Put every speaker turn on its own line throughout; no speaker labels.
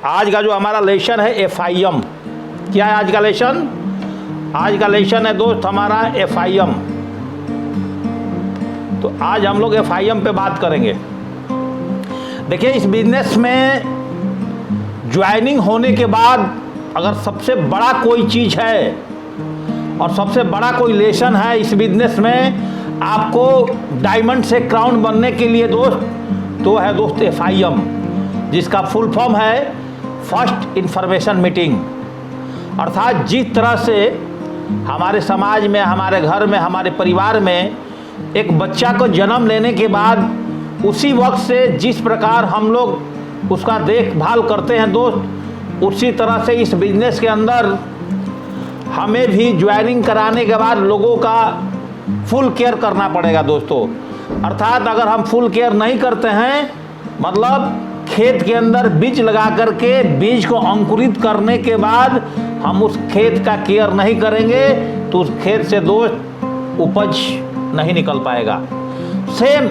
आज का जो हमारा लेसन है FIM। क्या है आज का लेसन? आज का लेसन है दोस्त हमारा FIM। तो आज हम लोग FIM पे बात करेंगे। देखिए, इस बिजनेस में ज्वाइनिंग होने के बाद अगर सबसे बड़ा कोई चीज़ है और सबसे बड़ा कोई लेसन है इस बिजनेस में आपको डायमंड से क्राउन बनने के लिए दोस्त, तो है दोस्त FIM, जिसका फुल फॉर्म है फर्स्ट इंफॉर्मेशन मीटिंग। अर्थात जिस तरह से हमारे समाज में, हमारे घर में, हमारे परिवार में एक बच्चा को जन्म लेने के बाद उसी वक्त से जिस प्रकार हम लोग उसका देखभाल करते हैं दोस्त, उसी तरह से इस बिजनेस के अंदर हमें भी ज्वाइनिंग कराने के बाद लोगों का फुल केयर करना पड़ेगा दोस्तों। अर्थात अगर हम फुल केयर नहीं करते हैं, मतलब खेत के अंदर बीज लगा करके बीज को अंकुरित करने के बाद हम उस खेत का केयर नहीं करेंगे तो उस खेत से दोस्त उपज नहीं निकल पाएगा। सेम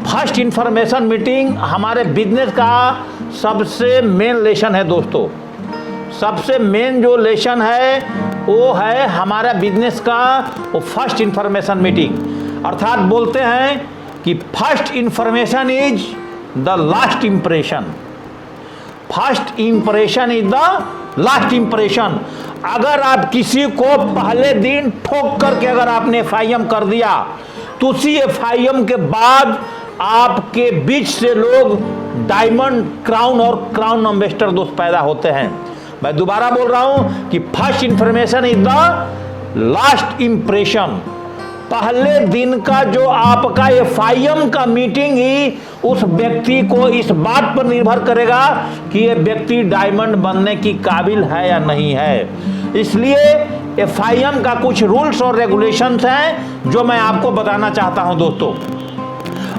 फर्स्ट इंफॉर्मेशन मीटिंग हमारे बिजनेस का सबसे मेन लेसन है दोस्तों। सबसे मेन जो लेसन है वो है हमारा बिजनेस का वो फर्स्ट इंफॉर्मेशन मीटिंग। अर्थात बोलते हैं कि first information is the last impression. First impression is the last impression. अगर आप किसी को पहले दिन ठोक करके अगर आपने FIM कर दिया तो उसी FIM के बाद आपके बीच से लोग डायमंड, क्राउन और क्राउन एम्बेसडर दोस्त पैदा होते हैं। मैं दोबारा बोल रहा हूं कि first information is the last impression. पहले दिन का जो आपका FIM का मीटिंग ही उस व्यक्ति को इस बात पर निर्भर करेगा कि ये व्यक्ति डायमंड बनने की काबिल है या नहीं है। इसलिए FIM का कुछ रूल्स और रेगुलेशंस हैं जो मैं आपको बताना चाहता हूं दोस्तों।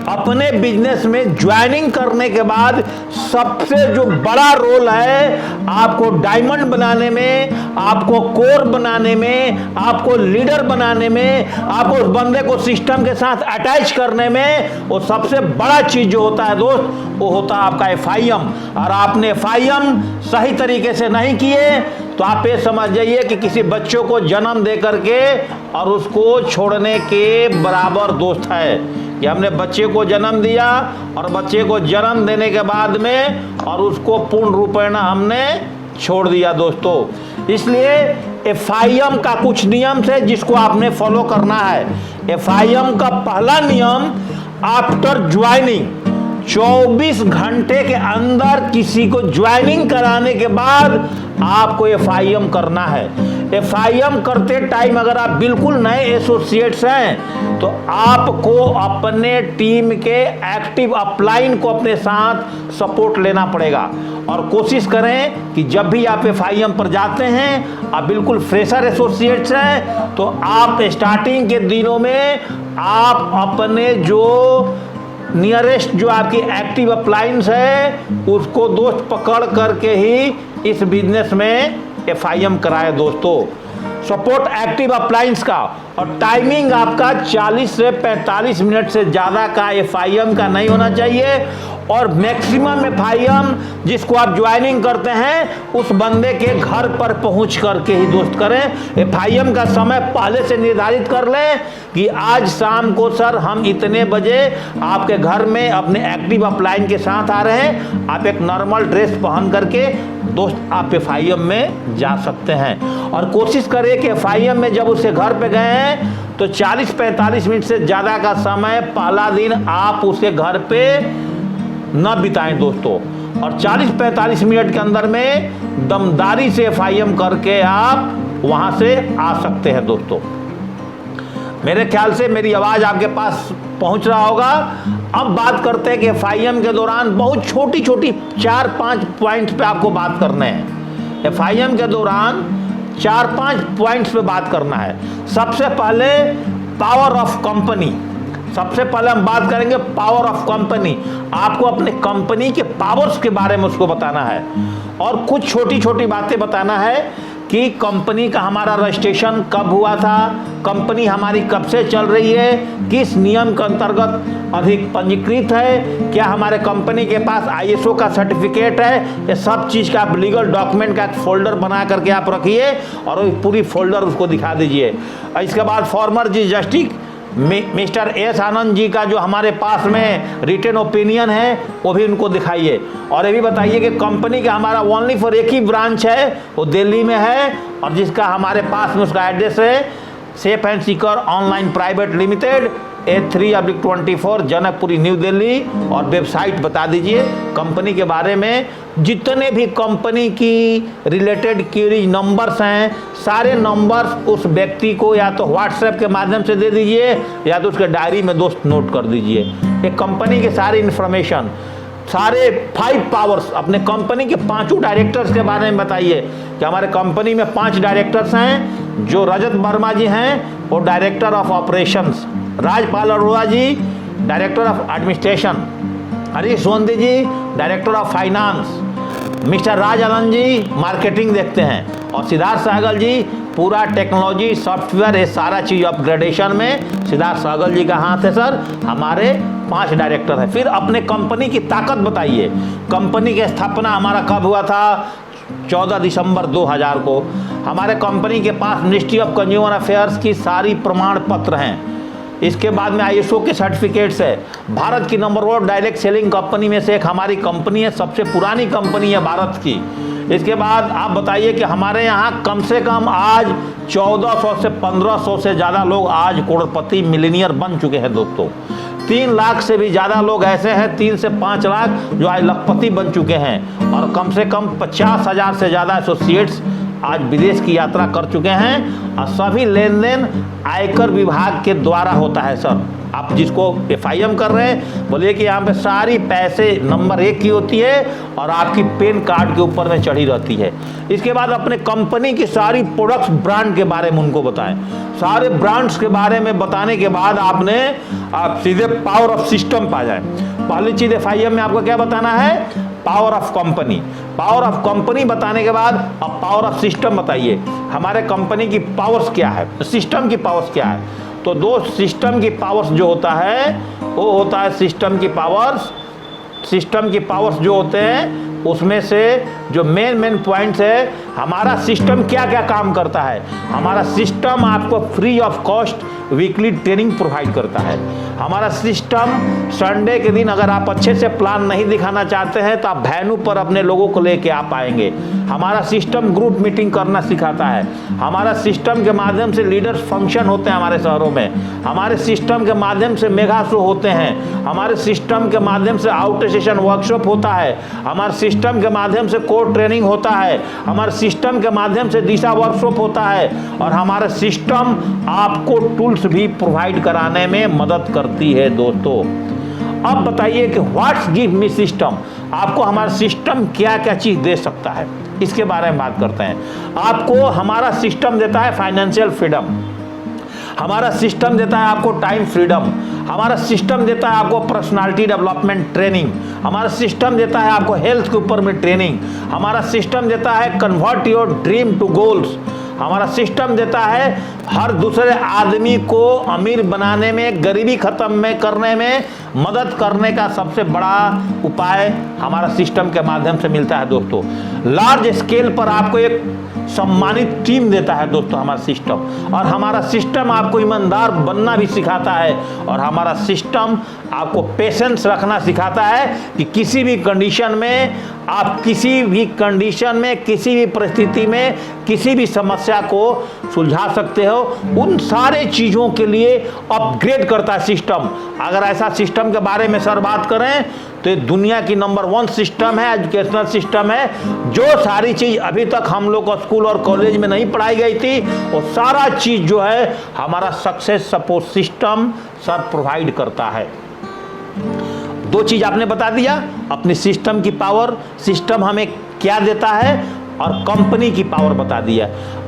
अपने बिजनेस में ज्वाइनिंग करने के बाद सबसे जो बड़ा रोल है आपको डायमंड बनाने में, आपको कोर बनाने में, आपको लीडर बनाने में, आपको उस बंदे को सिस्टम के साथ अटैच करने में, वो सबसे बड़ा चीज जो होता है दोस्त वो होता है आपका FIM। और आपने FIM सही तरीके से नहीं किए तो आप ये समझ जाइए कि किसी बच्चों को जन्म दे करके और उसको छोड़ने के बराबर दोस्त है कि हमने बच्चे को जन्म दिया और बच्चे को जन्म देने के बाद में और उसको पूर्ण रूपेण हमने छोड़ दिया दोस्तों। इसलिए FIM का कुछ नियम है जिसको आपने फॉलो करना है। FIM का पहला नियम, आफ्टर ज्वाइनिंग 24 घंटे के अंदर किसी को ज्वाइनिंग कराने के बाद आपको FIM करना है। FIM करते टाइम अगर आप बिल्कुल नए एसोसिएट्स हैं तो आपको अपने टीम के एक्टिव अपलाइन को अपने साथ सपोर्ट लेना पड़ेगा। और कोशिश करें कि जब भी आप FIM पर जाते हैं, आप बिल्कुल फ्रेशर एसोसिएट्स हैं तो आप स्टार्टिंग के दिनों में आप अपने जो नियरेस्ट जो आपकी एक्टिव अप्लायंस है उसको दोस्त पकड़ करके ही इस बिजनेस में FIM कराए दोस्तों। सपोर्ट एक्टिव अप्लायंस का और टाइमिंग आपका 40 से 45 मिनट से ज़्यादा का FIM का नहीं होना चाहिए। और मैक्सिमम FIM जिसको आप ज्वाइनिंग करते हैं उस बंदे के घर पर पहुंच करके ही दोस्त करें। FIM का समय पहले से निर्धारित कर लें कि आज शाम को सर हम इतने बजे आपके घर में अपने एक्टिव अप्लाइन के साथ आ रहे हैं। आप एक नॉर्मल ड्रेस पहन करके दोस्त आप FIM में जा सकते हैं। और कोशिश करें कि FIM में जब उसके घर पे गए हैं तो 40-45 मिनट से ज़्यादा का समय पहला दिन आप उसके घर पे न बिताएं दोस्तों। और 40-45 मिनट के अंदर में दमदारी से FIM करके आप वहां से आ सकते हैं दोस्तों। मेरे ख्याल से मेरी आवाज़ आपके पास पहुंच रहा होगा। अब बात करते हैं कि FIM के दौरान बहुत छोटी छोटी 4-5 पॉइंट्स पे आपको बात करने हैं। FIM के दौरान 4-5 पॉइंट्स पे बात करना है। सबसे पहले पावर ऑफ कंपनी। सबसे पहले हम बात करेंगे पावर ऑफ कंपनी। आपको अपने कंपनी के पावर्स के बारे में उसको बताना है और कुछ छोटी छोटी बातें बताना है कि कंपनी का हमारा रजिस्ट्रेशन कब हुआ था, कंपनी हमारी कब से चल रही है, किस नियम के अंतर्गत अधिक पंजीकृत है, क्या हमारे कंपनी के पास ISO का सर्टिफिकेट है। ये सब चीज़ का आप लीगल डॉक्यूमेंट का एक फोल्डर बना करके आप रखिए और वो पूरी फोल्डर उसको दिखा दीजिए। इसके बाद former justice mister S Anand ji का जो हमारे पास में रिटन ओपिनियन है वो भी उनको दिखाइए। और ये भी बताइए कि कंपनी का हमारा ओनली फॉर एक ही ब्रांच है, वो दिल्ली में है, और जिसका हमारे पास में उसका एड्रेस है safe and secure online private limited A3/24 Janakpuri new Delhi. और वेबसाइट बता दीजिए कंपनी के बारे में, जितने भी कंपनी की रिलेटेड क्वेरीज नंबर्स हैं, सारे नंबर्स उस व्यक्ति को या तो व्हाट्सएप के माध्यम से दे दीजिए या तो उसके डायरी में दोस्त नोट कर दीजिए। ये कंपनी के सारी इन्फॉर्मेशन, सारे 5 पावर्स, अपने कंपनी के 5 डायरेक्टर्स के बारे में बताइए कि हमारे कंपनी में 5 डायरेक्टर्स हैं। जो रजत वर्मा जी हैं वो director of operations, Rajpal Arora ji director of administration, Harish Sondhi ji director of finance, mister Raj Anand ji marketing देखते हैं, और सिद्धार्थ सहगल जी पूरा टेक्नोलॉजी सॉफ्टवेयर, ये सारा चीज़ अपग्रेडेशन में सिद्धार्थ सहगल जी का हाथ है सर। हमारे 5 डायरेक्टर हैं। फिर अपने कंपनी की ताकत बताइए। कंपनी की स्थापना हमारा कब हुआ था? 14 दिसंबर 2000 को। हमारे कंपनी के पास मिनिस्ट्री ऑफ कंज्यूमर अफेयर्स की सारी प्रमाण पत्र हैं। इसके बाद में ISO के सर्टिफिकेट्स है। भारत की नंबर 1 डायरेक्ट सेलिंग कंपनी में से एक हमारी कंपनी है, सबसे पुरानी कंपनी है भारत की। इसके बाद आप बताइए कि हमारे यहाँ कम से कम आज 1400 से 1500 से ज़्यादा लोग आज करोड़पति मिलीनियर बन चुके हैं दोस्तों। 3 लाख से भी ज़्यादा लोग ऐसे हैं, 3 से 5 लाख जो आज लखपति बन चुके हैं, और कम से कम 50,000 से ज़्यादा एसोसिएट्स आज विदेश की यात्रा कर चुके हैं। और सभी लेन देन आयकर विभाग के द्वारा होता है सर। आप जिसको FIM कर रहे हैं बोलिए कि यहाँ पे सारी पैसे नंबर 1 की होती है और आपकी पेन कार्ड के ऊपर में चढ़ी रहती है। इसके बाद अपने कंपनी की सारी प्रोडक्ट्स ब्रांड के बारे में उनको बताएं। सारे ब्रांड्स के बारे में बताने के बाद आप सीधे पावर ऑफ सिस्टम पा जाए। पहली चीज़ FIM में आपको क्या बताना है? Power of company. Power of company बताने के बाद अब पावर ऑफ सिस्टम बताइए। हमारे कंपनी की पावर्स क्या है, सिस्टम की पावर्स क्या है। तो 2 सिस्टम की पावर्स जो होता है वो होता है सिस्टम की पावर्स। सिस्टम की पावर्स जो होते हैं उसमें से जो मेन पॉइंट्स है, हमारा सिस्टम क्या क्या काम करता है। हमारा सिस्टम आपको free of cost weekly training provide करता है। हमारा सिस्टम संडे के दिन अगर आप अच्छे से प्लान नहीं दिखाना चाहते हैं तो आप वेन्यू पर अपने लोगों को लेके आप आएंगे। हमारा सिस्टम ग्रुप मीटिंग करना सिखाता है। हमारा सिस्टम के माध्यम से लीडर्स फंक्शन होते हैं हमारे शहरों में। हमारे सिस्टम के माध्यम से मेगा शो होते हैं। हमारे सिस्टम के माध्यम से आउट स्टेशन वर्कशॉप होता है। हमारे सिस्टम के माध्यम से कोर ट्रेनिंग होता है। हमारे सिस्टम के माध्यम से दिशा वर्कशॉप होता है। और हमारा सिस्टम आपको टूल्स भी प्रोवाइड कराने में मदद करती है दोस्तों। अब बताइए कि व्हाट्स गिव मी सिस्टम, आपको हमारा सिस्टम क्या क्या चीज दे सकता है, इसके बारे में बात करते हैं। आपको हमारा सिस्टम देता है फाइनेंशियल फ्रीडम, हमारा सिस्टम देता है आपको टाइम फ्रीडम, हमारा सिस्टम देता है आपको पर्सनालिटी डेवलपमेंट ट्रेनिंग, हमारा सिस्टम देता है आपको हेल्थ के ऊपर में ट्रेनिंग, हमारा सिस्टम देता है convert your dream to goals, हमारा सिस्टम देता है हर दूसरे आदमी को अमीर बनाने में, गरीबी खत्म करने में मदद करने का सबसे बड़ा उपाय हमारा सिस्टम के माध्यम से मिलता है दोस्तों। लार्ज स्केल पर आपको एक सम्मानित टीम देता है दोस्तों हमारा सिस्टम। और हमारा सिस्टम आपको ईमानदार बनना भी सिखाता है। और हमारा सिस्टम आपको पेशेंस रखना सिखाता है कि किसी भी कंडीशन में आप किसी भी कंडीशन में, किसी भी परिस्थिति में, किसी भी समस्या को सुलझा सकते हो। उन सारे चीज़ों के लिए अपग्रेड करता है सिस्टम। अगर ऐसा सिस्टम के बारे में सर बात करें तो दुनिया की नंबर 1 सिस्टम है, एजुकेशनल सिस्टम है। जो सारी चीज़ अभी तक हम लोग को स्कूल और कॉलेज में नहीं पढ़ाई गई थी वो सारा चीज़ जो है हमारा success support system sir provide करता है। 2 चीज़ आपने बता दिया, अपनी सिस्टम की पावर, सिस्टम हमें क्या देता है, और कंपनी की पावर बता दिया।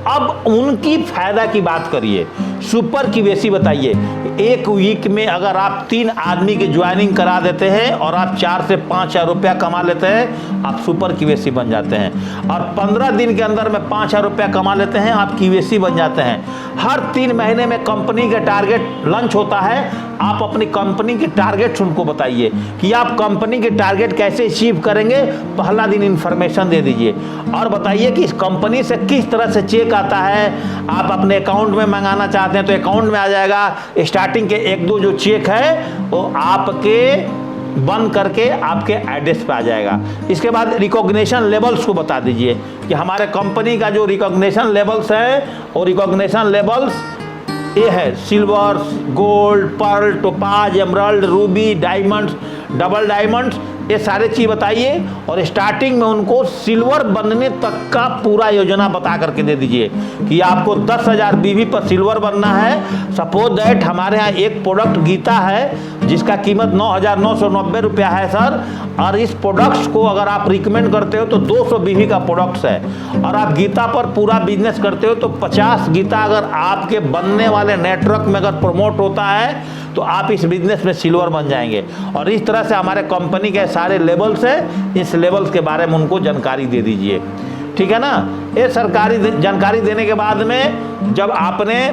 अब उनकी फायदा की बात करिए, सुपर KYC बताइए। एक वीक में अगर आप 3 आदमी की ज्वाइनिंग करा देते हैं और आप 4 से 5 हज़ार रुपया कमा लेते हैं, आप सुपर KYC बन जाते हैं। और 15 दिन के अंदर में 5 हज़ार रुपया कमा लेते हैं, आप KYC बन जाते हैं। हर 3 महीने में कंपनी का टारगेट लॉन्च होता है। आप अपनी कंपनी के टारगेट्स उनको बताइए कि आप कंपनी के टारगेट कैसे अचीव करेंगे। पहला दिन इंफॉर्मेशन दे दीजिए और बताइए कि इस कंपनी से किस तरह से चेक आता है। आप अपने अकाउंट में मंगाना चाहते हैं तो अकाउंट में आ जाएगा। स्टार्टिंग के 1-2 जो चेक है वो आपके बंद करके आपके एड्रेस पे आ जाएगा। इसके बाद रिकॉग्निशन लेवल्स को बता दीजिए कि हमारे कंपनी का जो रिकॉग्निशन लेवल्स है, और रिकॉग्निशन लेवल्स ये है silver, gold, pearl, topaz, emerald, ruby, diamonds, double diamonds, ये सारे चीज़ बताइए। और स्टार्टिंग में उनको सिल्वर बनने तक का पूरा योजना बता करके दे दीजिए कि आपको 10,000 BV पर सिल्वर बनना है। सपोज दैट हमारे यहाँ एक प्रोडक्ट गीता है जिसका कीमत 9,990 रुपया है सर, और इस प्रोडक्ट्स को अगर आप रिकमेंड करते हो तो 200 BV का प्रोडक्ट्स है, और आप गीता पर पूरा बिजनेस करते हो तो 50 गीता अगर आपके बनने वाले नेटवर्क में अगर प्रमोट होता है तो आप इस बिजनेस में सिल्वर बन जाएंगे। और इस तरह से हमारे कंपनी के सारे लेवल्स हैं, इस लेवल्स के बारे में उनको जानकारी दे दीजिए, ठीक है ना। ये सरकारी जानकारी देने के बाद में जब आपने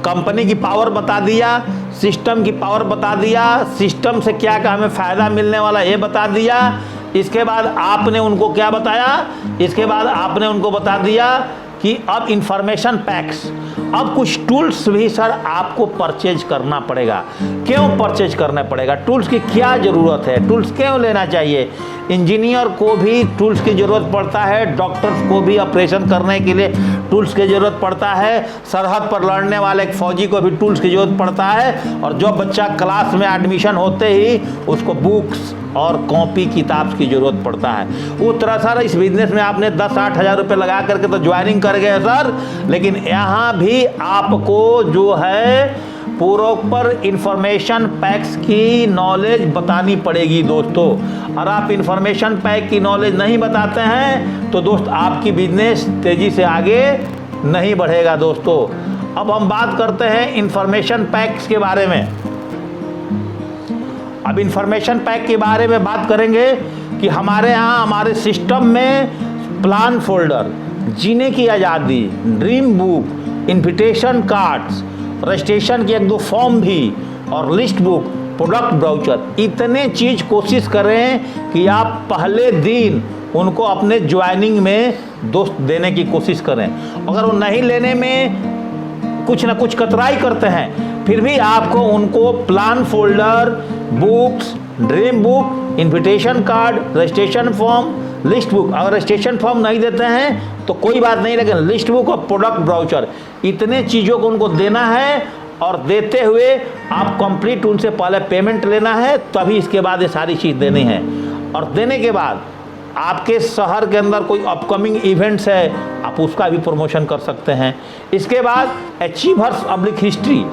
कंपनी की पावर बता दिया, सिस्टम की पावर बता दिया, सिस्टम से क्या क्या हमें फ़ायदा मिलने वाला ये बता दिया, इसके बाद आपने उनको क्या बताया, इसके बाद आपने उनको बता दिया कि अब इंफॉर्मेशन पैक्स, अब कुछ टूल्स भी सर आपको परचेज करना पड़ेगा। क्यों परचेज करना पड़ेगा? टूल्स की क्या ज़रूरत है? टूल्स क्यों लेना चाहिए? इंजीनियर को भी टूल्स की ज़रूरत पड़ता है, डॉक्टर्स को भी ऑपरेशन करने के लिए टूल्स की ज़रूरत पड़ता है, सरहद पर लड़ने वाले एक फौजी को भी टूल्स की ज़रूरत पड़ता है। और जो बच्चा क्लास में एडमिशन होते ही उसको बुक्स और कॉपी किताब की ज़रूरत पड़ता है। उस तरह सर इस बिजनेस में आपने 10-8 हज़ार रुपये लगा करके तो ज्वाइनिंग कर गए सर, लेकिन यहाँ भी आपको जो है प्रॉपर इंफॉर्मेशन पैक्स की नॉलेज बतानी पड़ेगी दोस्तों। और आप इंफॉर्मेशन पैक की नॉलेज नहीं बताते हैं तो दोस्त आपकी बिजनेस तेज़ी से आगे नहीं बढ़ेगा दोस्तों। अब हम बात करते हैं इंफॉर्मेशन पैक्स के बारे में। अब इंफॉर्मेशन पैक के बारे में बात करेंगे कि हमारे यहाँ हमारे सिस्टम में प्लान फोल्डर, जीने की आज़ादी, dream book, invitation cards, registration की 1-2 फॉर्म भी, और लिस्ट बुक, प्रोडक्ट ब्राउचर, इतने चीज़ कोशिश करें कि आप पहले दिन उनको अपने ज्वाइनिंग में दोस्त देने की कोशिश करें। अगर वो नहीं लेने में कुछ ना कुछ कतराई करते हैं फिर भी आपको उनको plan folder, books, dream book, invitation card, registration form, list book, अगर रजिस्ट्रेशन फॉर्म नहीं देते हैं तो कोई बात नहीं, लेकिन लिस्ट बुक और प्रोडक्ट ब्राउचर, इतने चीज़ों को उनको देना है। और देते हुए आप कंप्लीट उनसे पहले पेमेंट लेना है, तभी इसके बाद ये सारी चीज़ देनी है। और देने के बाद आपके शहर के अंदर कोई अपकमिंग इवेंट्स है, आप उसका भी प्रमोशन कर सकते हैं। इसके बाद अचीवर्स पब्लिक हिस्ट्री,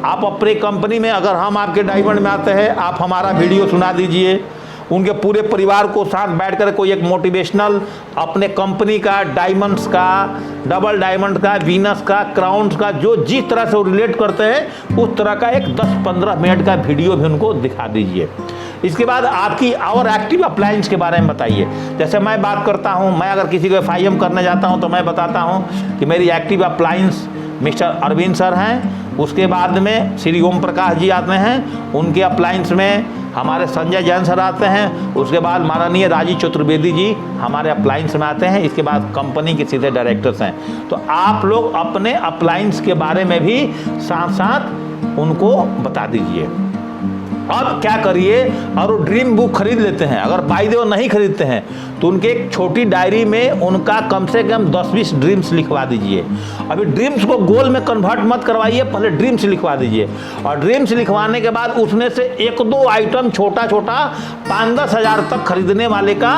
आप अपने कंपनी में अगर हम आपके डायमंड में आते हैं, आप हमारा वीडियो सुना दीजिए, उनके पूरे परिवार को साथ बैठकर कोई एक मोटिवेशनल अपने कंपनी का, डायमंड्स का, डबल डायमंड का, वीनस का, क्राउन्स का, जो जिस तरह से वो रिलेट करते हैं उस तरह का एक 10-15 मिनट का वीडियो भी उनको दिखा दीजिए। इसके बाद आपकी और एक्टिव अप्लायंस के बारे में बताइए। जैसे मैं बात करता हूँ, मैं अगर किसी को FIM करने जाता हूँ तो मैं बताता हूँ कि मेरी active appliance mister Arvind sir हैं, उसके बाद में श्री ओम प्रकाश जी आते हैं, उनके अप्लायंस में हमारे संजय जैन सर आते हैं, उसके बाद माननीय राजीव चतुर्वेदी जी हमारे अप्लायंस में आते हैं, इसके बाद कंपनी के सीधे डायरेक्टर्स हैं। तो आप लोग अपने अप्लायंस के बारे में भी साथ साथ उनको बता दीजिए। अब क्या करिए, और वो ड्रीम बुक खरीद लेते हैं, अगर बाय द वे नहीं खरीदते हैं तो उनके एक छोटी डायरी में उनका कम से कम 10-20 ड्रीम्स लिखवा दीजिए। अभी ड्रीम्स को गोल में कन्वर्ट मत करवाइए, पहले ड्रीम्स लिखवा दीजिए। और ड्रीम्स लिखवाने के बाद उसमें से 1-2 आइटम छोटा छोटा 5-10 हज़ार तक खरीदने वाले का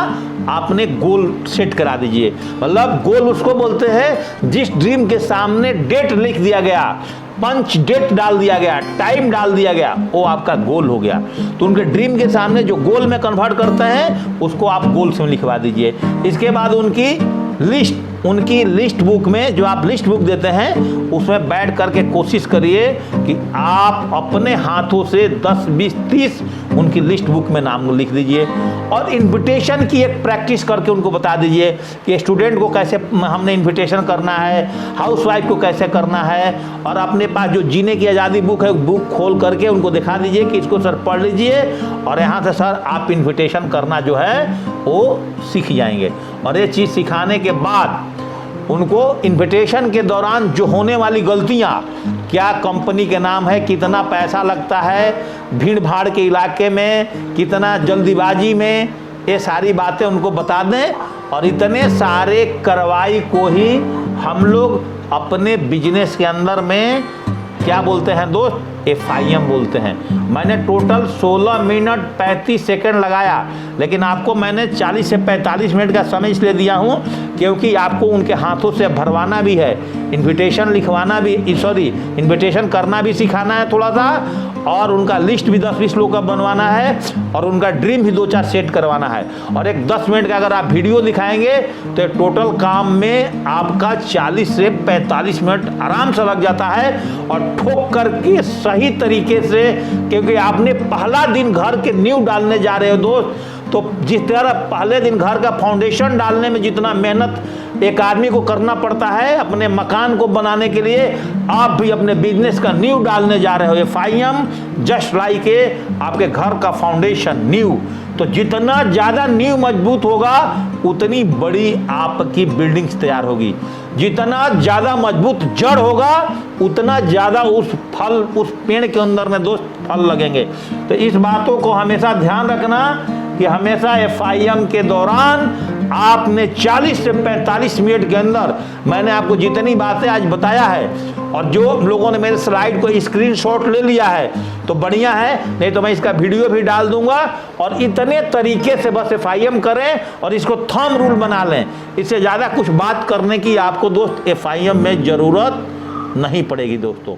आपने गोल सेट करा दीजिए। मतलब गोल उसको बोलते हैं जिस ड्रीम के सामने डेट लिख दिया गया, पंच डेट डाल दिया गया, टाइम डाल दिया गया, वो आपका गोल हो गया। तो उनके ड्रीम के सामने जो गोल में कन्वर्ट करते हैं उसको आप गोल्स में लिखवा दीजिए। इसके बाद उनकी लिस्ट, उनकी लिस्ट बुक में, जो आप लिस्ट बुक देते हैं उसमें बैठ करके कोशिश करिए कि आप अपने हाथों से 10, 20, 30 उनकी लिस्ट बुक में नाम लिख दीजिए और इनविटेशन की एक प्रैक्टिस करके उनको बता दीजिए कि स्टूडेंट को कैसे हमने इनविटेशन करना है, हाउसवाइफ को कैसे करना है, और अपने पास जो जीने की आज़ादी बुक है बुक खोल करके उनको दिखा दीजिए कि इसको सर पढ़ लीजिए और यहाँ से सर आप इनविटेशन करना जो है वो सीख जाएंगे। और ये चीज़ सिखाने के बाद उनको इनविटेशन के दौरान जो होने वाली गलतियां, क्या कंपनी के नाम है, कितना पैसा लगता है, भीड़ भाड़ के इलाके में कितना, जल्दीबाजी में, ये सारी बातें उनको बता दें। और इतने सारे कार्रवाई को ही हम लोग अपने बिजनेस के अंदर में क्या बोलते हैं दोस्त, FIM बोलते हैं। मैंने टोटल 16 मिनट 35 सेकंड लगाया, लेकिन आपको मैंने 40 से 45 मिनट का समय इसलिए दिया हूँ क्योंकि आपको उनके हाथों से भरवाना भी है, इनविटेशन लिखवाना भी, इनविटेशन करना भी सिखाना है थोड़ा सा, और उनका लिस्ट भी 10-20 लोग का बनवाना है और उनका ड्रीम भी 2-4 सेट करवाना है। और एक 10 मिनट का अगर आप वीडियो दिखाएंगे तो टोटल काम में आपका 40 से 45 मिनट आराम से लग जाता है। और ठोक करके सही तरीके से, क्योंकि आपने पहला दिन घर के नींव डालने जा रहे हो दोस्त, तो जिस तरह पहले दिन घर का फाउंडेशन डालने में जितना मेहनत एक आदमी को करना पड़ता है अपने मकान को बनाने के लिए, आप भी अपने बिजनेस का नींव डालने जा रहे हो। FIM जस्ट लाइक आपके घर का फाउंडेशन, नींव। तो जितना ज़्यादा नींव मजबूत होगा उतनी बड़ी आपकी बिल्डिंग्स तैयार होगी, जितना ज़्यादा मजबूत जड़ होगा उतना ज़्यादा उस पेड़ के अंदर में दोस्त फल लगेंगे। तो इस बातों को हमेशा ध्यान रखना कि हमेशा FIM के दौरान आपने 40 से 45 मिनट के अंदर, मैंने आपको जितनी बातें आज बताया है, और जो लोगों ने मेरे स्लाइड को स्क्रीनशॉट ले लिया है तो बढ़िया है, नहीं तो मैं इसका वीडियो भी डाल दूंगा। और इतने तरीके से बस FIM करें और इसको थंब रूल बना लें, इससे ज़्यादा कुछ बात करने की आपको दोस्त FIM में ज़रूरत नहीं पड़ेगी दोस्तों।